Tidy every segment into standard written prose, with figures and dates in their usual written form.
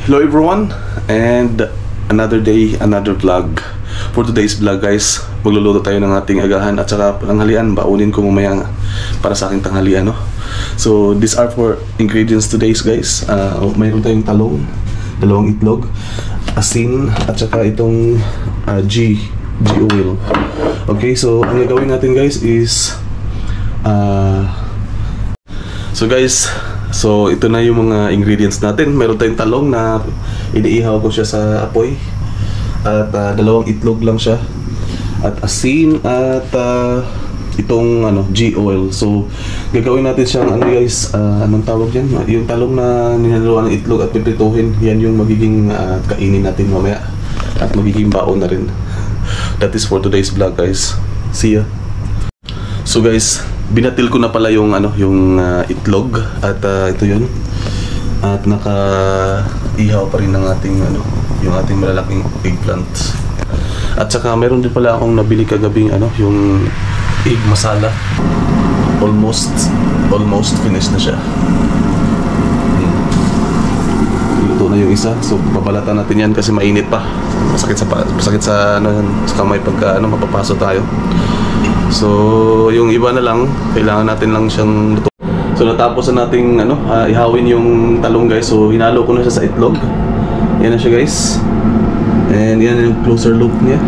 Hello everyone, and another day, another vlog. For today's vlog guys, magluluto tayo ng ating agahan at saka tanghalian. Baunin ko mamaya para sa aking tanghalian, no? So these are for ingredients today guys. Mayroon tayong talong, dalawang itlog, asin at saka itong G oil. Okay, so ang gagawin natin guys is so ito na yung mga ingredients natin. Meron tayong talong na iniihaw ko siya sa apoy. At dalawang itlog lang siya. At asin at itong G oil. So gagawin natin siyang guys, anong tawag dyan? Yung talong na nilaluan ng itlog at piprituhin. Yan yung magiging kainin natin mamaya. At magiging baon na rin. That is for today's vlog guys. See ya. So guys, binatil ko na pala yung itlog at ito yun. At naka-ihaw pa rin ng ating yung ating malalaking eggplant. At saka meron din pala akong nabili kagabing yung egg masala. Almost finished na siya. Luto na yung isa. So babalatan natin yan kasi mainit pa. Masakit sa kamay pagka mapapasok tayo. So yung iba na lang, kailangan natin lang siyang luto. So natapos na nating ihawin yung talong guys. So hinalo ko na siya sa itlog. Yan na siya guys. And yan yung closer look niya.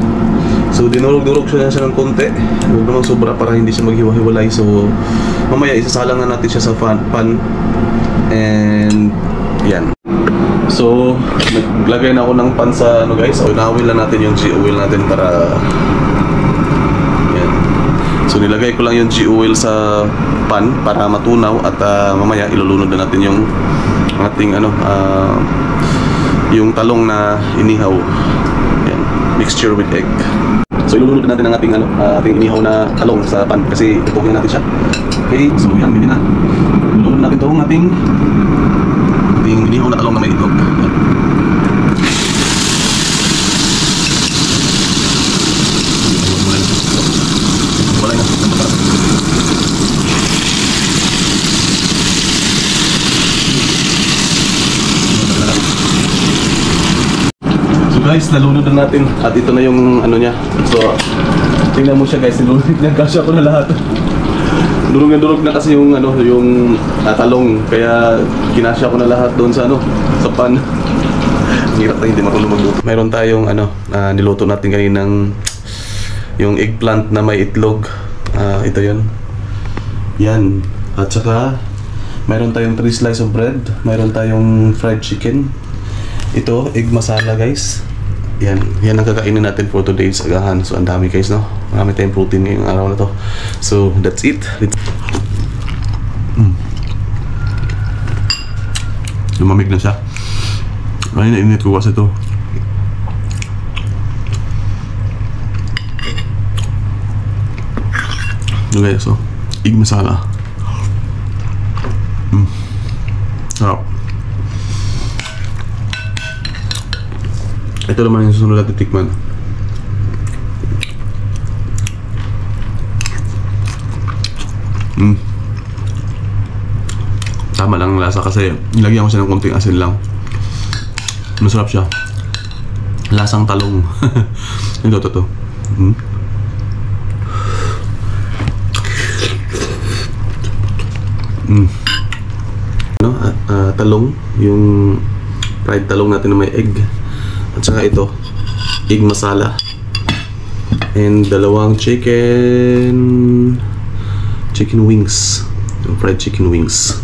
So dinurog-durog siya ng konti. Huwag naman sobra para hindi siya maghiwa-hiwalay. So mamaya isasalangan natin siya sa pan. And yan. So naglagay na ako ng pan sa guys. So nahawin lang natin yung G oil natin para yan. So nilagay ko lang yung G oil sa pan para matunaw at mamaya ilulunod na natin yung ating yung talong na inihaw. Yan, mixture with egg. So ilulunod natin ang ating ating inihaw na talong sa pan kasi tutukin natin siya. Okay, so yan, hindi na. Ilulunod natin itong ating inihaw na talong na may itlog. Yan. Wala na. Guys, nalunod na natin at ito na yung niya. So tingnan mo siya guys, nilunod niya, kasya ko na lahat. Durog na kasi yung yung talong, kaya kinasya ko na lahat doon sa sa pan. Hirap na hindi marunong magluto. Mayroon tayong niluto natin kaninang yung eggplant na may itlog. Ito yun. Yan. At saka mayroon tayong 3 slice of bread. Mayroon tayong fried chicken. Ito, egg masala guys. Yan ang kakainin natin for today's agahan. So ang dami guys, no? Marami tayong protein ngayong araw na to. So that's it. Lumamig na siya. Ay, nainit ko kasi ito. Okay, so egg masala. Sarap. Ito naman yung susunod natin tikman. Tama lang ang lasa kasi nilagyan ko siya ng konting asin lang. Masarap siya. Lasang talong. Ito. Talong, yung fried talong natin na may egg. At saka ito, egg masala. And dalawang chicken wings. Yung fried chicken wings.